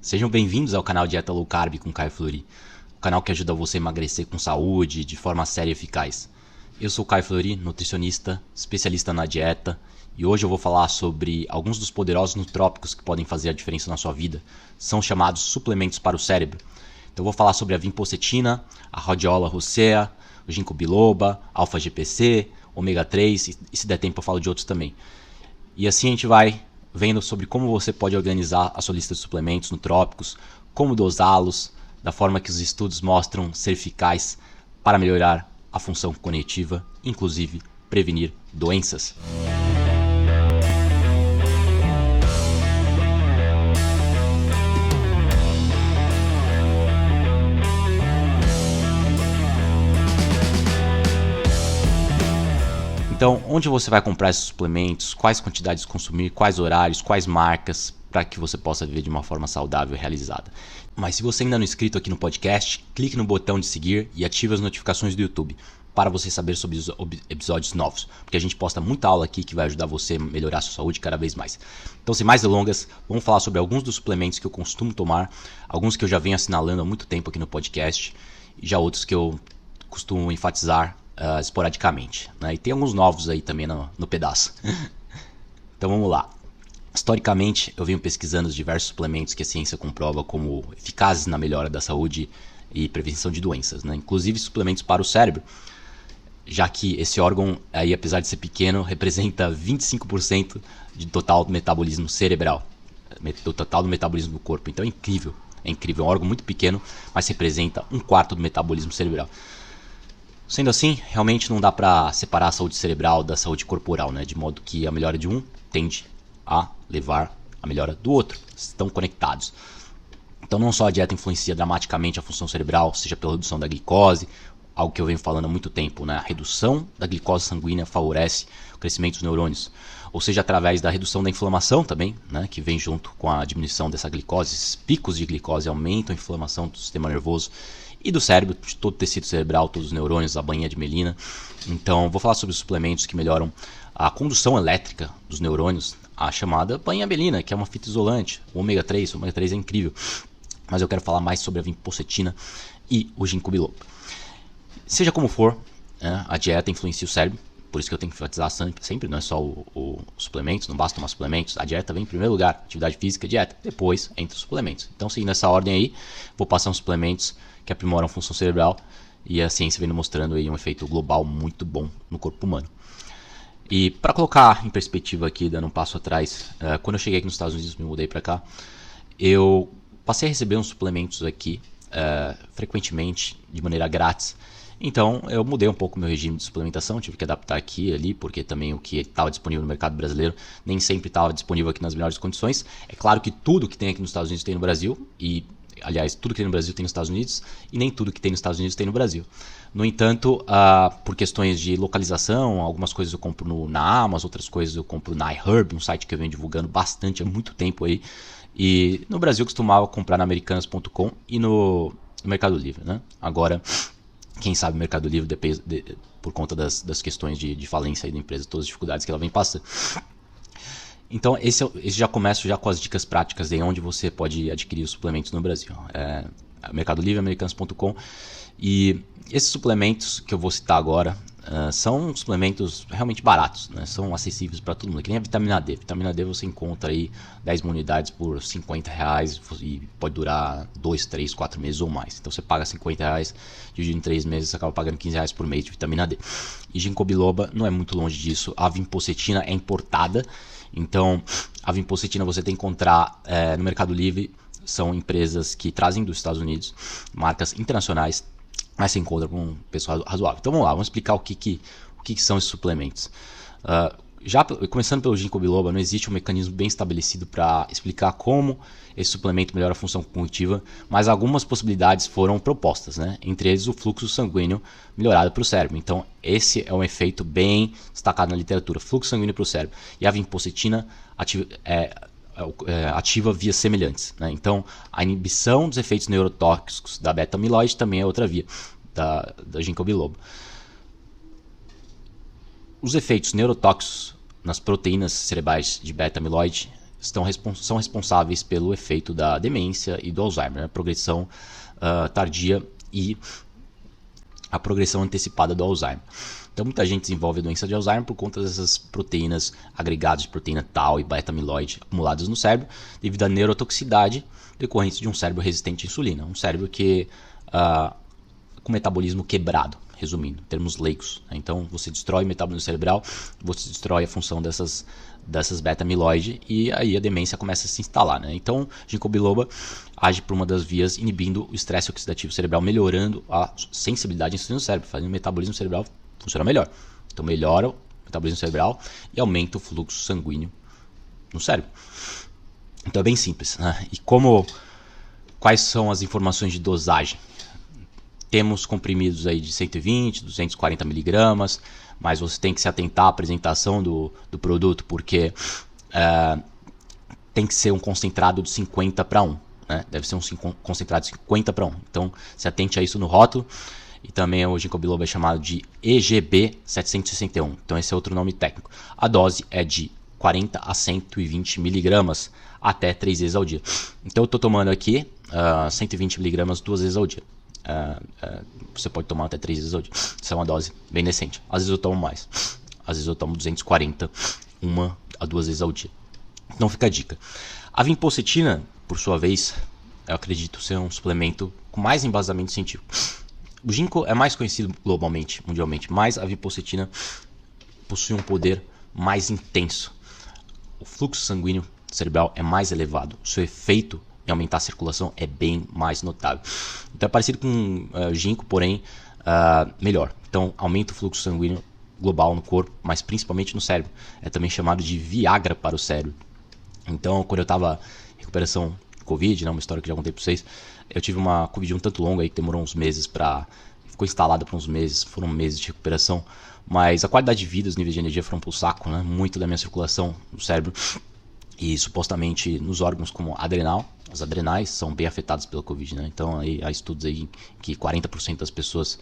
Sejam bem-vindos ao canal Dieta Low Carb com Caio Fleury, o canal que ajuda você a emagrecer com saúde, de forma séria e eficaz. Eu sou Caio Fleury, nutricionista, especialista na dieta, e hoje eu vou falar sobre alguns dos poderosos nootrópicos que podem fazer a diferença na sua vida. São chamados suplementos para o cérebro. Então eu vou falar sobre a vinpocetina, a rhodiola rosea, o ginkgo biloba, alfa-GPC, ômega 3, e se der tempo eu falo de outros também. E assim a gente vai vendo sobre como você pode organizar a sua lista de suplementos nootrópicos, como dosá-los, da forma que os estudos mostram ser eficaz para melhorar a função cognitiva, inclusive prevenir doenças. Então, onde você vai comprar esses suplementos, quais quantidades consumir, quais horários, quais marcas, para que você possa viver de uma forma saudável e realizada. Mas se você ainda não é inscrito aqui no podcast, clique no botão de seguir e ative as notificações do YouTube para você saber sobre os episódios novos, porque a gente posta muita aula aqui que vai ajudar você a melhorar a sua saúde cada vez mais. Então, sem mais delongas, vamos falar sobre alguns dos suplementos que eu costumo tomar, alguns que eu já venho assinalando há muito tempo aqui no podcast, e já outros que eu costumo enfatizar esporadicamente, né? E tem alguns novos aí também no pedaço. Então vamos lá. Historicamente, eu venho pesquisando os diversos suplementos que a ciência comprova como eficazes na melhora da saúde e prevenção de doenças, né? Inclusive suplementos para o cérebro, já que esse órgão, aí, apesar de ser pequeno, representa 25% do total do metabolismo cerebral, do total do metabolismo do corpo. Então é incrível, é um órgão muito pequeno, mas representa 1/4 do metabolismo cerebral. Sendo assim, realmente não dá para separar a saúde cerebral da saúde corporal, né? De modo que a melhora de um tende a levar a melhora do outro. Estão conectados. Então não só a dieta influencia dramaticamente a função cerebral, seja pela redução da glicose, algo que eu venho falando há muito tempo, né? A redução da glicose sanguínea favorece o crescimento dos neurônios, ou seja, através da redução da inflamação também, né? Que vem junto com a diminuição dessa glicose. Esses picos de glicose aumentam a inflamação do sistema nervoso e do cérebro, de todo o tecido cerebral, todos os neurônios, a bainha de melina. Então, vou falar sobre os suplementos que melhoram a condução elétrica dos neurônios, a chamada bainha melina, que é uma fita isolante, o ômega 3, o ômega 3 é incrível. Mas eu quero falar mais sobre a vinpocetina e o ginkgo biloba. Seja como for, né, a dieta influencia o cérebro, por isso que eu tenho que enfatizar sempre, não é só o suplementos, não basta tomar suplementos, a dieta vem em primeiro lugar, atividade física, dieta, depois entra os suplementos. Então, seguindo essa ordem aí, vou passar uns suplementos que aprimoram a função cerebral, e a ciência vem mostrando aí um efeito global muito bom no corpo humano. E para colocar em perspectiva aqui, dando um passo atrás, quando eu cheguei aqui nos Estados Unidos, me mudei para cá, eu passei a receber uns suplementos aqui frequentemente, de maneira grátis. Então eu mudei um pouco o meu regime de suplementação, tive que adaptar aqui e ali, porque também o que estava disponível no mercado brasileiro nem sempre estava disponível aqui nas melhores condições. É claro que tudo que tem aqui nos Estados Unidos tem no Brasil, e aliás, tudo que tem no Brasil tem nos Estados Unidos, e nem tudo que tem nos Estados Unidos tem no Brasil. No entanto, por questões de localização, algumas coisas eu compro na Amazon, outras coisas eu compro na iHerb, um site que eu venho divulgando bastante há muito tempo aí. E no Brasil eu costumava comprar na americanas.com e no Mercado Livre, né? Agora, quem sabe o Mercado Livre, por conta das questões de falência aí da empresa, todas as dificuldades que ela vem passando. Então, esse já começo já com as dicas práticas de onde você pode adquirir os suplementos no Brasil. Mercado Livre, americanas.com. E esses suplementos que eu vou citar agora são suplementos realmente baratos, né? São acessíveis para todo mundo. Que nem a vitamina D. Vitamina D você encontra aí 10 unidades por R$50 e pode durar 2, 3, 4 meses ou mais. Então você paga R$50, dividido em 3 meses, você acaba pagando R$15 por mês de vitamina D. E ginkgo biloba não é muito longe disso. A vinpocetina é importada. Então, a vinpocetina você tem que encontrar no Mercado Livre, são empresas que trazem dos Estados Unidos, marcas internacionais, mas você encontra com um preço razoável. Então vamos lá, vamos explicar o que são esses suplementos. Já começando pelo ginkgo biloba, não existe um mecanismo bem estabelecido para explicar como esse suplemento melhora a função cognitiva, mas algumas possibilidades foram propostas, né? Entre eles o fluxo sanguíneo melhorado para o cérebro. Então esse é um efeito bem destacado na literatura, fluxo sanguíneo para o cérebro. E a vinpocetina ativa vias semelhantes, né? Então a inibição dos efeitos neurotóxicos da beta-amiloide também é outra via da ginkgo biloba. Os efeitos neurotóxicos nas proteínas cerebrais de beta-amiloide são responsáveis pelo efeito da demência e do Alzheimer, a progressão tardia e a progressão antecipada do Alzheimer. Então muita gente desenvolve a doença de Alzheimer por conta dessas proteínas agregadas de proteína tau e beta-amiloide acumuladas no cérebro devido à neurotoxicidade decorrente de um cérebro resistente à insulina, um cérebro que com metabolismo quebrado, resumindo, em termos leigos. Então você destrói o metabolismo cerebral, você destrói a função dessas beta-amiloide e aí a demência começa a se instalar, né? Então ginkgo biloba age por uma das vias inibindo o estresse oxidativo cerebral, melhorando a sensibilidade à insulina no cérebro, fazendo o metabolismo cerebral funcionar melhor. Então melhora o metabolismo cerebral e aumenta o fluxo sanguíneo no cérebro. Então é bem simples, né? E quais são as informações de dosagem? Temos comprimidos aí de 120, 240 miligramas, mas você tem que se atentar à apresentação do produto, porque tem que ser um concentrado de 50:1, né? Deve ser um concentrado de 50:1. Então se atente a isso no rótulo. E também o ginkgo biloba é chamado de EGB 761. Então esse é outro nome técnico. A dose é de 40 a 120 miligramas até 3 vezes ao dia. Então eu estou tomando aqui 120 miligramas 2 vezes ao dia. Você pode tomar até 3 vezes ao dia. Isso é uma dose bem decente. Às vezes eu tomo mais. Às vezes eu tomo 240, 1 a 2 vezes ao dia. Então fica a dica. A vinpocetina, por sua vez, eu acredito ser um suplemento com mais embasamento científico. O ginkgo é mais conhecido globalmente, mundialmente, mas a vinpocetina possui um poder mais intenso. O fluxo sanguíneo cerebral é mais elevado. O seu efeito em aumentar a circulação é bem mais notável. Então é parecido com ginkgo, porém melhor. Então aumenta o fluxo sanguíneo global no corpo, mas principalmente no cérebro. É também chamado de Viagra para o cérebro. Então quando eu estava em recuperação de Covid, né, uma história que já contei para vocês, eu tive uma Covid um tanto longa aí, que demorou uns meses ficou instalada por uns meses, foram meses de recuperação, mas a qualidade de vida, os níveis de energia foram pro saco, né? Muito da minha circulação no cérebro e supostamente nos órgãos como adrenal. As adrenais são bem afetadas pela Covid, né? Então aí há estudos aí que 40% das pessoas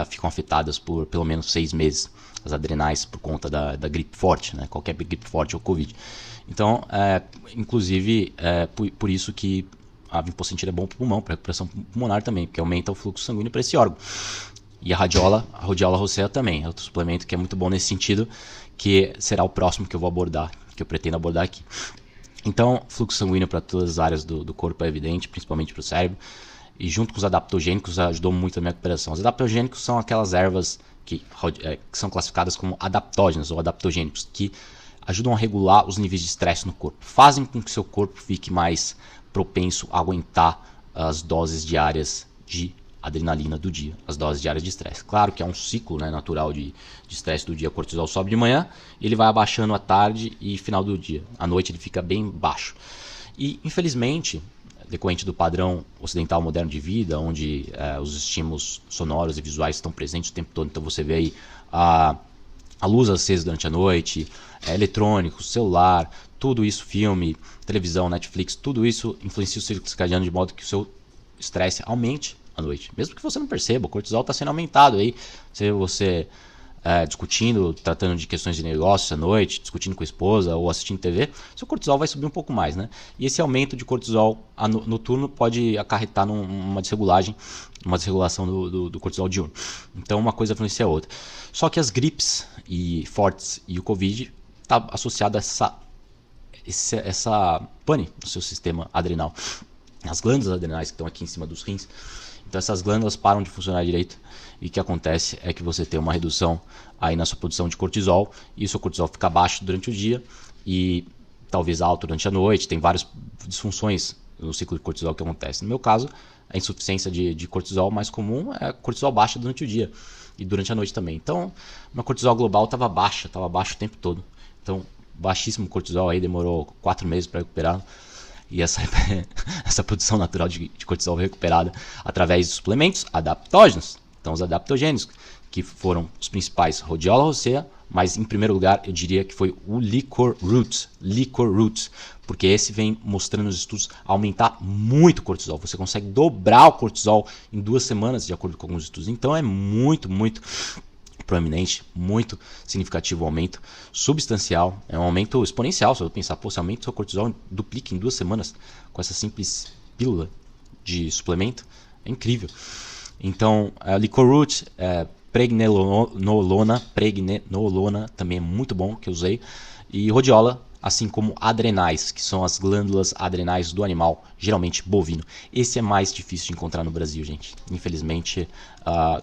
ficam afetadas por pelo menos 6 meses, as adrenais, por conta da gripe forte, né? Qualquer gripe forte ou Covid. Então, inclusive, por isso que a vinpocetina é bom para o pulmão, para recuperação pulmonar também, porque aumenta o fluxo sanguíneo para esse órgão. E a radiola rosea também, é outro suplemento que é muito bom nesse sentido, que será o próximo que eu vou abordar, que eu pretendo abordar aqui. Então, fluxo sanguíneo para todas as áreas do corpo é evidente, principalmente para o cérebro, e junto com os adaptogênicos ajudou muito na minha recuperação. Os adaptogênicos são aquelas ervas que são classificadas como adaptógenas ou adaptogênicos, que ajudam a regular os níveis de estresse no corpo, fazem com que seu corpo fique mais propenso a aguentar as doses diárias de adrenalina do dia, as doses diárias de estresse. Claro que é um ciclo, né, natural de estresse do dia. O cortisol sobe de manhã, ele vai abaixando à tarde e final do dia. À noite ele fica bem baixo. E infelizmente, decorrente do padrão ocidental moderno de vida, onde os estímulos sonoros e visuais estão presentes o tempo todo, então você vê aí a luz acesa durante a noite, eletrônico, celular, tudo isso, filme, televisão, Netflix, tudo isso influencia o ciclo circadiano de modo que o seu estresse aumente à noite. Mesmo que você não perceba, o cortisol está sendo aumentado aí. Se você discutindo, tratando de questões de negócios à noite, discutindo com a esposa ou assistindo TV, seu cortisol vai subir um pouco mais, né? E esse aumento de cortisol noturno pode acarretar numa desregulagem, uma desregulação do cortisol diurno. Então uma coisa influencia a outra. Só que as gripes fortes e o Covid está associado a essa pane no seu sistema adrenal. As glândulas adrenais que estão aqui em cima dos rins. Então essas glândulas param de funcionar direito e o que acontece é que você tem uma redução aí na sua produção de cortisol e o seu cortisol fica baixo durante o dia e talvez alto durante a noite. Tem várias disfunções no ciclo de cortisol que acontece. No meu caso, a insuficiência de cortisol mais comum é cortisol baixa durante o dia e durante a noite também. Então, meu cortisol global estava baixo o tempo todo. Então, baixíssimo cortisol aí, demorou 4 meses para recuperar. E essa produção natural de cortisol foi recuperada através de suplementos adaptógenos. Então, os adaptogênicos, que foram os principais, Rhodiola rosea, mas em primeiro lugar eu diria que foi o Liquor Roots, porque esse vem mostrando nos estudos aumentar muito o cortisol. Você consegue dobrar o cortisol em 2 semanas, de acordo com alguns estudos. Então é muito proeminente, muito significativo aumento, substancial, é um aumento exponencial. Se eu pensar, pô, se aumenta o seu cortisol, duplica em 2 semanas com essa simples pílula de suplemento, é incrível. Então, a Licorroot, pregnenolona também é muito bom, que eu usei, e rhodiola, assim como adrenais, que são as glândulas adrenais do animal, geralmente bovino. Esse é mais difícil de encontrar no Brasil, gente. Infelizmente,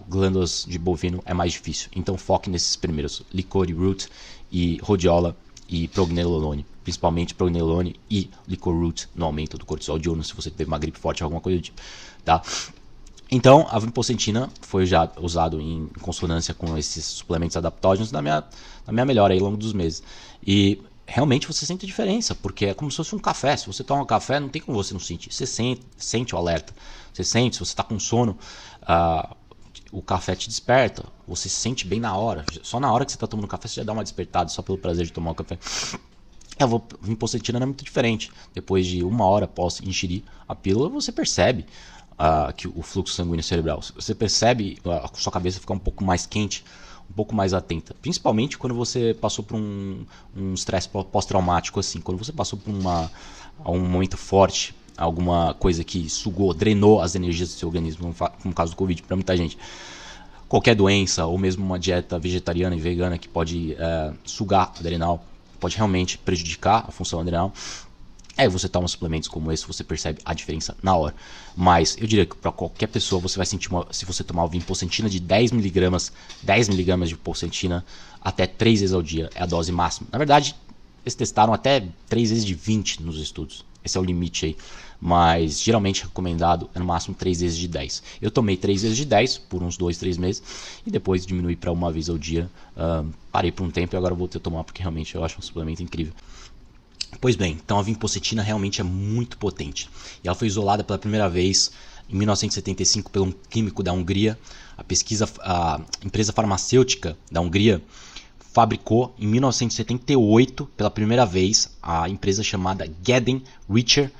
glândulas de bovino é mais difícil. Então foque nesses primeiros, Licorroot e rhodiola e pregnenolone. Principalmente pregnenolone e Licorroot no aumento do cortisol diurno, se você teve uma gripe forte ou alguma coisa do tipo. Tá? Então, a vinpocentina foi já usado em consonância com esses suplementos adaptógenos na minha melhora aí ao longo dos meses. E realmente você sente a diferença, porque é como se fosse um café. Se você toma um café, não tem como você não sentir. Você sente o alerta. Você sente, se você está com sono, o café te desperta. Você se sente bem na hora. Só na hora que você está tomando café, você já dá uma despertada, só pelo prazer de tomar o café. A vinpocentina não é muito diferente. Depois de 1 hora após ingerir a pílula, você percebe que o fluxo sanguíneo cerebral. Você percebe a sua cabeça ficar um pouco mais quente, um pouco mais atenta, principalmente quando você passou por um estresse pós-traumático, assim, quando você passou por um momento forte, alguma coisa que sugou, drenou as energias do seu organismo, como o caso do Covid, para muita gente. Qualquer doença, ou mesmo uma dieta vegetariana e vegana que pode sugar adrenal, pode realmente prejudicar a função adrenal. Você toma suplementos como esse, você percebe a diferença na hora. Mas eu diria que para qualquer pessoa você vai sentir, se você tomar o vinpocentina de 10mg de vinpocentina até 3 vezes ao dia, é a dose máxima. Na verdade, eles testaram até 3 vezes de 20 nos estudos. Esse é o limite aí. Mas geralmente recomendado é no máximo 3 vezes de 10. Eu tomei 3 vezes de 10 por uns 2, 3 meses. E depois diminui para 1 vez ao dia. Parei por um tempo e agora voltei a tomar porque realmente eu acho um suplemento incrível. Pois bem, então a vinpocentina realmente é muito potente. E ela foi isolada pela primeira vez em 1975 por um químico da Hungria. A empresa farmacêutica da Hungria fabricou em 1978 pela primeira vez a empresa chamada Gedeon Richer.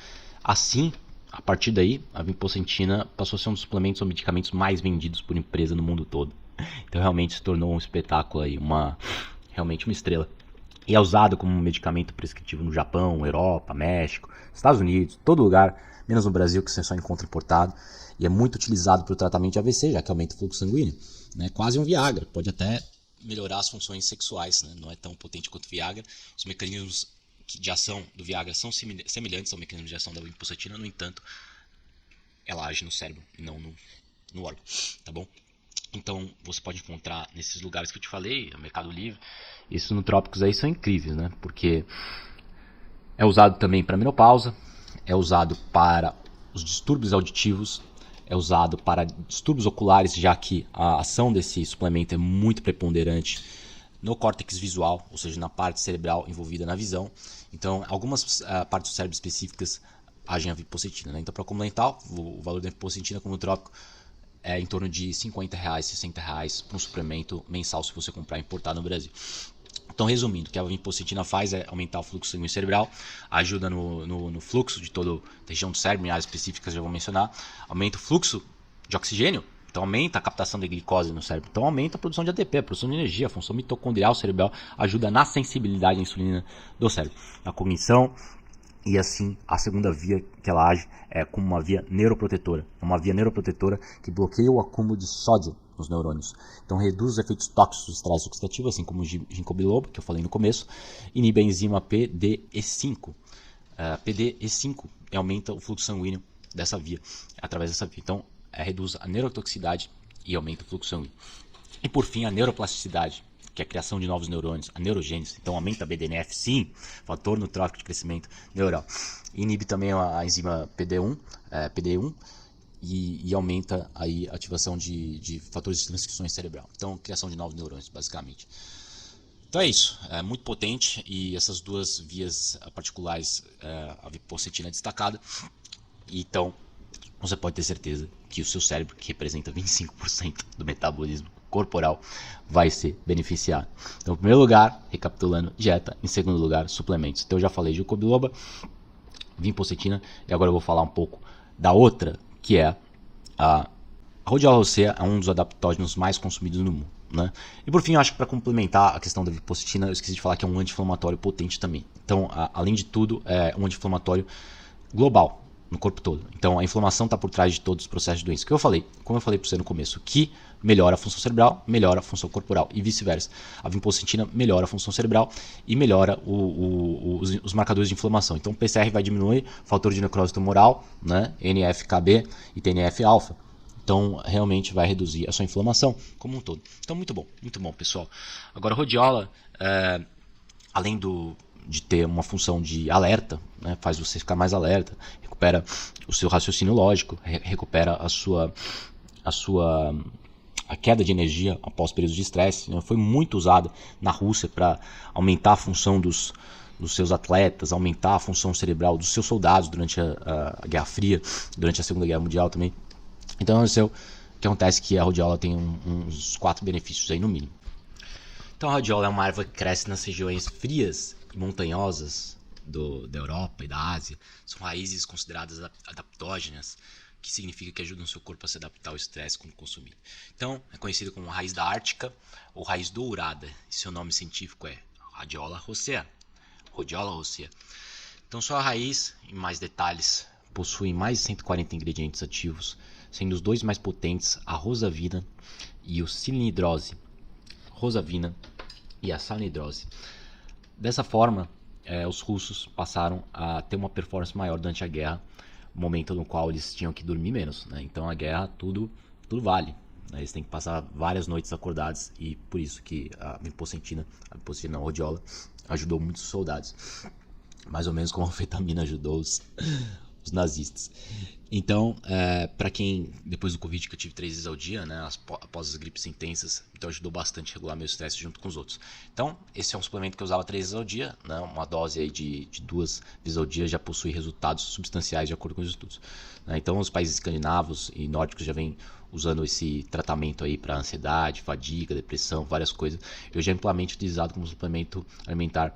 Assim, a partir daí, a vinpocentina passou a ser um dos suplementos ou medicamentos mais vendidos por empresa no mundo todo. Então realmente se tornou um espetáculo aí, realmente uma estrela. E é usado como um medicamento prescritivo no Japão, Europa, México, Estados Unidos, todo lugar, menos no Brasil, que você só encontra importado. E é muito utilizado para o tratamento de AVC, já que aumenta o fluxo sanguíneo. Né? Quase um Viagra, pode até melhorar as funções sexuais, né? Não é tão potente quanto o Viagra. Os mecanismos de ação do Viagra são semelhantes ao mecanismo de ação da vinpocentina, no entanto, ela age no cérebro e não no órgão, tá bom? Então, você pode encontrar nesses lugares que eu te falei, no Mercado Livre. Esses nutrópicos aí são incríveis, né? Porque é usado também para menopausa, é usado para os distúrbios auditivos, é usado para distúrbios oculares, já que a ação desse suplemento é muito preponderante no córtex visual, ou seja, na parte cerebral envolvida na visão. Então, algumas partes do cérebro específicas agem a vinpocentina, né? Então, para complementar, o valor da vinpocentina como nutrópico é em torno de R$50, R$60 para um suplemento mensal se você comprar importado no Brasil. Então, resumindo, o que a vinpocentina faz é aumentar o fluxo sanguíneo cerebral, ajuda no fluxo de toda a região do cérebro, em áreas específicas já vou mencionar, aumenta o fluxo de oxigênio, então aumenta a captação de glicose no cérebro, então aumenta a produção de ATP, a produção de energia, a função mitocondrial cerebral, ajuda na sensibilidade à insulina do cérebro, na cognição. E assim, a segunda via que ela age é como uma via neuroprotetora. É uma via neuroprotetora que bloqueia o acúmulo de sódio nos neurônios. Então reduz os efeitos tóxicos do estresse oxidativo, assim como o ginkgo biloba, que eu falei no começo. Inibe a enzima PDE5. PDE5 aumenta o fluxo sanguíneo dessa via, através dessa via. Então reduz a neurotoxicidade e aumenta o fluxo sanguíneo. E por fim, a neuroplasticidade, que é a criação de novos neurônios, a neurogênese. Então aumenta a BDNF, sim, fator nutrófico de crescimento neural. Inibe também a enzima PDE1 e aumenta aí a ativação de fatores de transcrições cerebral. Então, criação de novos neurônios, basicamente. Então é isso, é muito potente e essas duas vias particulares, a vinpocentina é destacada. Então, você pode ter certeza que o seu cérebro, que representa 25% do metabolismo corporal, vai ser beneficiado. Então, em primeiro lugar, recapitulando, dieta. Em segundo lugar, suplementos. Então, eu já falei de ginkgo biloba, vinpocentina, e agora eu vou falar um pouco da outra, que é a rhodiola rosea, é um dos adaptógenos mais consumidos no mundo. né? E por fim, eu acho que para complementar a questão da vipostina, eu esqueci de falar que é um anti-inflamatório potente também. Então, além de tudo, é um anti-inflamatório global, no corpo todo. Então, a inflamação está por trás de todos os processos de doença. Como eu falei para você no começo, que melhora a função cerebral, melhora a função corporal e vice-versa. A vinpocettina melhora a função cerebral e melhora os marcadores de inflamação. Então, o PCR vai diminuir o fator de necrose tumoral, né, NF-κB e TNF-alfa. Então, realmente vai reduzir a sua inflamação como um todo. Então, muito bom, pessoal. Agora, a rhodiola, além de ter uma função de alerta, né, faz você ficar mais alerta, recupera o seu raciocínio lógico, recupera a queda de energia após períodos de estresse. Né, foi muito usada na Rússia para aumentar a função dos seus atletas, aumentar a função cerebral dos seus soldados durante a Guerra Fria, durante a Segunda Guerra Mundial também. Então, o que acontece é que a rhodiola tem uns 4 benefícios aí no mínimo. Então, a rhodiola é uma árvore que cresce nas regiões frias e montanhosas da Europa e da Ásia. São raízes consideradas adaptógenas, que significa que ajudam o seu corpo a se adaptar ao estresse quando consumido. Então, é conhecida como raiz da Ártica ou raiz dourada. E seu nome científico é Rhodiola rossea. Rhodiola rossea. Então, só a raiz, em mais detalhes, possui mais de 140 ingredientes ativos, sendo os 2 mais potentes a rosavina e o cilinidrose. Rosavina e a salnidrose. Dessa forma, os russos passaram a ter uma performance maior durante a guerra, momento no qual eles tinham que dormir menos. Né? Então, a guerra, tudo vale. Né? Eles têm que passar várias noites acordados e por isso que a rhodiola, ajudou muitos soldados. Mais ou menos como a anfetamina ajudou os nazistas. Então, para quem, depois do Covid, que eu tive 3 vezes ao dia, né, após as gripes intensas, então ajudou bastante a regular meu estresse junto com os outros. Então, esse é um suplemento que eu usava 3 vezes ao dia, né, uma dose aí de 2 vezes ao dia já possui resultados substanciais de acordo com os estudos. Né, então, os países escandinavos e nórdicos já vêm usando esse tratamento aí para ansiedade, fadiga, depressão, várias coisas. Eu já amplamente utilizado como suplemento alimentar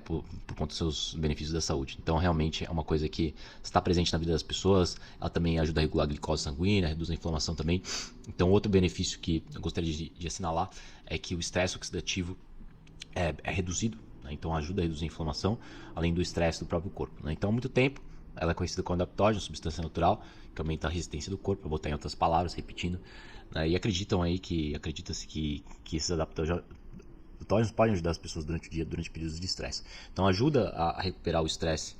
por conta dos seus benefícios da saúde. Então, realmente é uma coisa que está presente na vida das pessoas. Ela também ajuda a regular a glicose sanguínea, reduz a inflamação também. Então, outro benefício que eu gostaria de assinalar é que o estresse oxidativo é reduzido. Né? Então, ajuda a reduzir a inflamação, além do estresse do próprio corpo. Né? Então, há muito tempo, ela é conhecida como adaptógeno, substância natural, que aumenta a resistência do corpo. Eu vou botar em outras palavras, repetindo. Né? E acredita-se que esses adaptógenos podem ajudar as pessoas durante o dia, durante períodos de estresse. Então, ajuda a recuperar o estresse,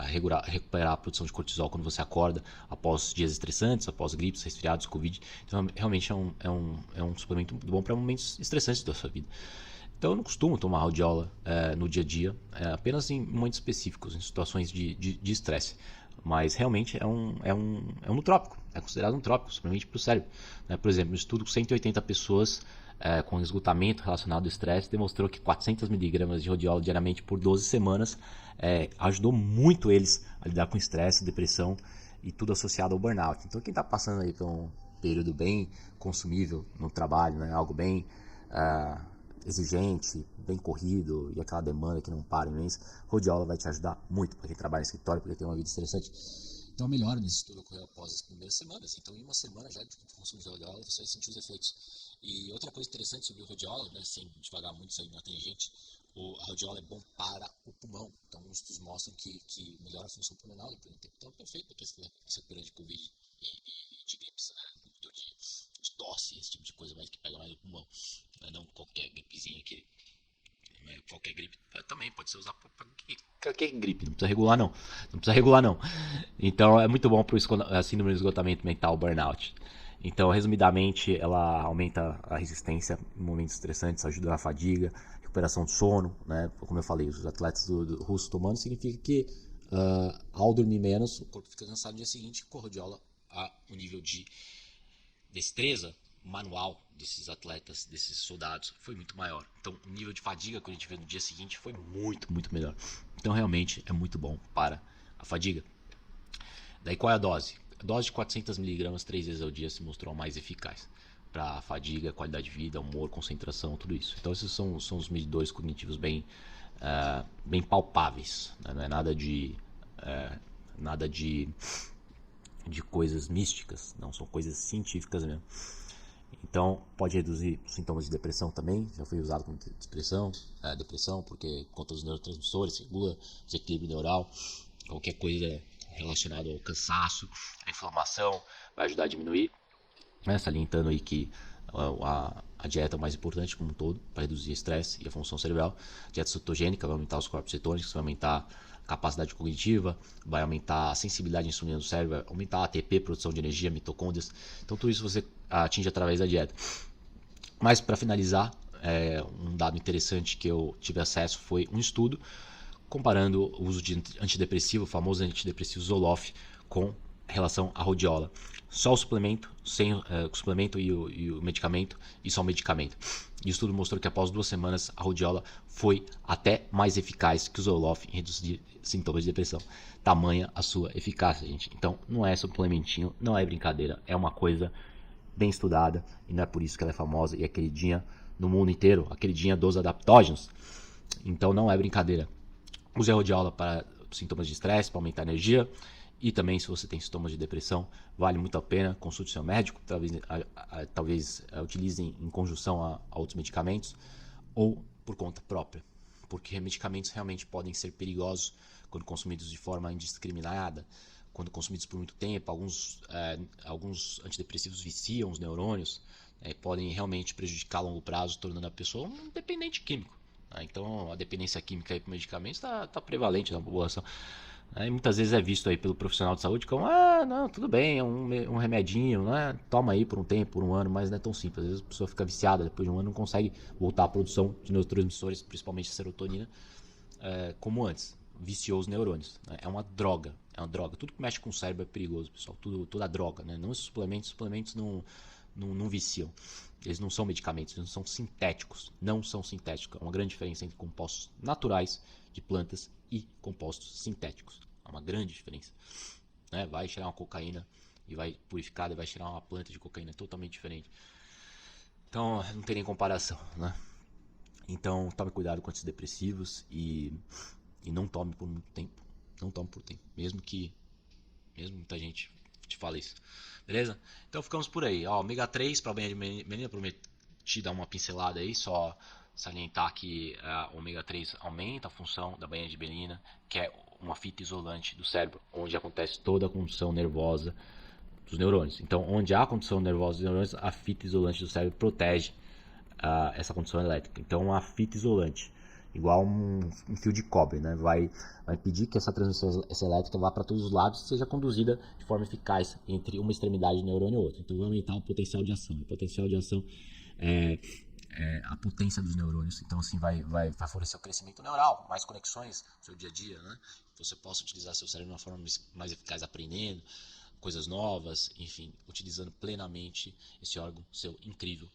recuperar a produção de cortisol quando você acorda após dias estressantes, após gripes, resfriados, Covid. Então, realmente é um suplemento muito bom para momentos estressantes da sua vida. Então, eu não costumo tomar rhodiola no dia a dia, apenas em momentos específicos, em situações de estresse. Mas realmente é um nutrópico, é considerado um trópico, suplemento para o cérebro. Né? Por exemplo, um estudo com 180 pessoas com esgotamento relacionado ao estresse demonstrou que 400 mg de rhodiola diariamente por 12 semanas ajudou muito eles a lidar com estresse, depressão e tudo associado ao burnout. Então, quem está passando aí por um período bem consumível no trabalho, né? Algo bem exigente, bem corrido e aquela demanda que não para em mês, rhodiola vai te ajudar muito, para quem trabalha em escritório, porque tem uma vida estressante. Então, a melhora nesse estudo ocorreu após as primeiras semanas. Então, em uma semana já de consumo de rhodiola, você vai sentir os efeitos. E outra coisa interessante sobre o rhodiola, né, sem devagar muito, sair na tangente, a rhodiola é bom para o pulmão. Então, os estudos mostram que melhora a função pulmonar depois do tempo. Então, é perfeito para essa cura de Covid e de gripes, né, de tosse, esse tipo de coisa mais que pega mais o pulmão. Não qualquer gripezinha que... Qualquer gripe também pode ser usado para qualquer gripe, não precisa regular não. Então é muito bom para o síndrome de esgotamento mental, burnout. Então, resumidamente, ela aumenta a resistência em momentos estressantes, ajuda na fadiga, recuperação do sono, né? Como eu falei, os atletas do russos tomando significa que ao dormir menos, o corpo fica cansado no dia seguinte, com a rhodiola o nível de destreza manual desses atletas, desses soldados, foi muito maior. Então, o nível de fadiga que a gente vê no dia seguinte foi muito, muito melhor. Então, realmente, é muito bom para a fadiga. Daí, qual é a dose? A dose de 400 mg 3 vezes ao dia se mostrou a mais eficaz para a fadiga, qualidade de vida, humor, concentração, tudo isso. Então, esses são os medidores cognitivos bem palpáveis. Né? Não é nada de coisas místicas, não, são coisas científicas mesmo. Então, pode reduzir sintomas de depressão também, já foi usado como depressão, porque conta os neurotransmissores, regula o desequilíbrio neural, qualquer coisa relacionada ao cansaço, à inflamação, vai ajudar a diminuir, né? Salientando aí que a dieta é o mais importante como um todo, para reduzir o estresse e a função cerebral. A dieta cetogênica vai aumentar os corpos cetônicos, vai aumentar a capacidade cognitiva, vai aumentar a sensibilidade à insulina do cérebro, vai aumentar a ATP, produção de energia, mitocôndrias. Então tudo isso você atinge através da dieta. Mas para finalizar, um dado interessante que eu tive acesso foi um estudo comparando o uso de antidepressivo, o famoso antidepressivo Zoloft, com relação à rodiola. Só o suplemento, sem o suplemento e o medicamento, e só o medicamento. E o estudo mostrou que após 2 semanas a rodiola foi até mais eficaz que o Zoloft em reduzir sintomas de depressão. Tamanha a sua eficácia, gente. Então não é suplementinho, não é brincadeira, é uma coisa bem estudada e não é por isso que ela é famosa e é queridinha no mundo inteiro, a queridinha dos adaptógenos. Então não é brincadeira. Use a rodiola para sintomas de estresse, para aumentar a energia. E também, se você tem sintomas de depressão, vale muito a pena. Consulte seu médico. Talvez utilize em conjunção a outros medicamentos ou por conta própria. Porque medicamentos realmente podem ser perigosos quando consumidos de forma indiscriminada, quando consumidos por muito tempo. Alguns antidepressivos viciam os neurônios, podem realmente prejudicar a longo prazo, tornando a pessoa um dependente químico. Então a dependência química por medicamentos está prevalente na população. E muitas vezes é visto aí pelo profissional de saúde como, não, tudo bem, é um remedinho, né? Toma aí por um tempo, por um ano, mas não é tão simples. Às vezes a pessoa fica viciada, depois de um ano não consegue voltar à produção de neurotransmissores, principalmente a serotonina, como antes. Viciou os neurônios. Né? É uma droga. Tudo que mexe com o cérebro é perigoso, pessoal. Toda droga, né? Não esses suplementos não viciam. Eles não são medicamentos, eles não são sintéticos. Não são sintéticos. Há uma grande diferença entre compostos naturais de plantas e compostos sintéticos. Há uma grande diferença. Né? Vai tirar uma cocaína e vai purificar, e vai tirar uma planta de cocaína. É totalmente diferente. Então, não tem nem comparação, né? Então, tome cuidado com antidepressivos e não tome por muito tempo. Não tome por tempo. Mesmo muita gente te fala isso. Beleza? Então ficamos por aí. Ômega 3 para banha de melina, prometi dar uma pincelada aí, só salientar que a ômega 3 aumenta a função da banha de melina, que é uma fita isolante do cérebro, onde acontece toda a condução nervosa dos neurônios. Então, onde há condução nervosa dos neurônios, a fita isolante do cérebro protege essa condução elétrica. Então, uma fita isolante, igual um fio de cobre, né? vai impedir que essa transmissão elétrica vá para todos os lados e seja conduzida de forma eficaz entre uma extremidade do neurônio e outra. Então, vai aumentar o potencial de ação. O potencial de ação é a potência dos neurônios. Então, assim, vai favorecer o crescimento neural, mais conexões no seu dia a dia, né? Que você possa utilizar seu cérebro de uma forma mais eficaz, aprendendo coisas novas, enfim, utilizando plenamente esse órgão seu incrível.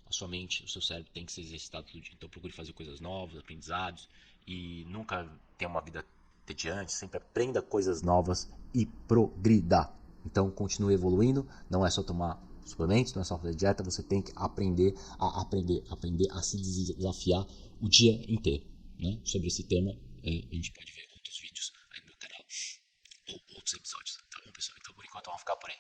A sua mente, o seu cérebro tem que ser exercitado todo dia. Então procure fazer coisas novas, aprendizados, e nunca tenha uma vida tediante, sempre aprenda coisas novas e progrida. Então continue evoluindo, não é só tomar suplementos, não é só fazer dieta, você tem que aprender a se desafiar o dia inteiro. Né? Sobre esse tema, a gente pode ver outros vídeos aí no meu canal, ou outros episódios. Tá bom, pessoal? Então por enquanto vamos ficar por aí.